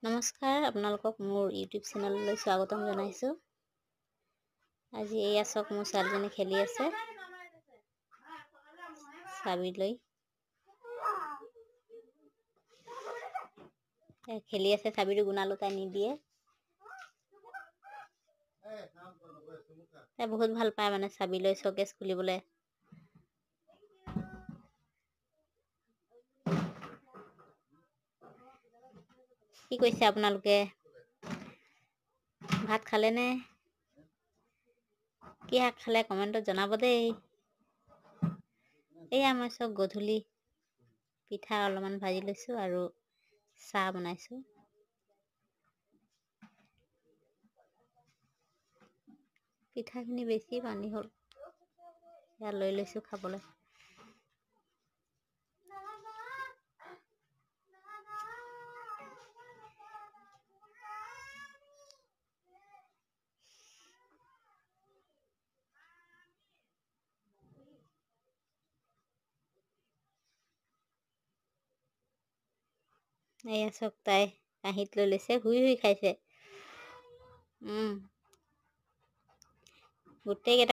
নমস্কাৰ, আপোনালোকক মোৰ ইউটিউব চেনেললৈ স্বাগতম জনাইছোঁ। আজি এয়া চাওক, মোৰ ছোৱালীজনী খেলি আছে চাবি লৈ। খেলি আছে, চাবিটো গুণালো তাই নিদিয়ে। তাই বহুত ভাল পায় মানে চাবি লৈ শ্বকেছ খুলিবলৈ। কি কৈছে আপোনালোকে? ভাত খালেনে? কি শাক খালে কমেণ্টত জনাব দেই। এয়া মই চব গধূলি পিঠা অলপমান ভাজি লৈছোঁ আৰু চাহ বনাইছোঁ। পিঠাখিনি বেছি পানী হ'ল, এয়া লৈ লৈছোঁ খাবলৈ। এয়া চাওক, তাই কাঁহীত লৈ লৈছে, শুই শুই খাইছে। গোটেইকেইটা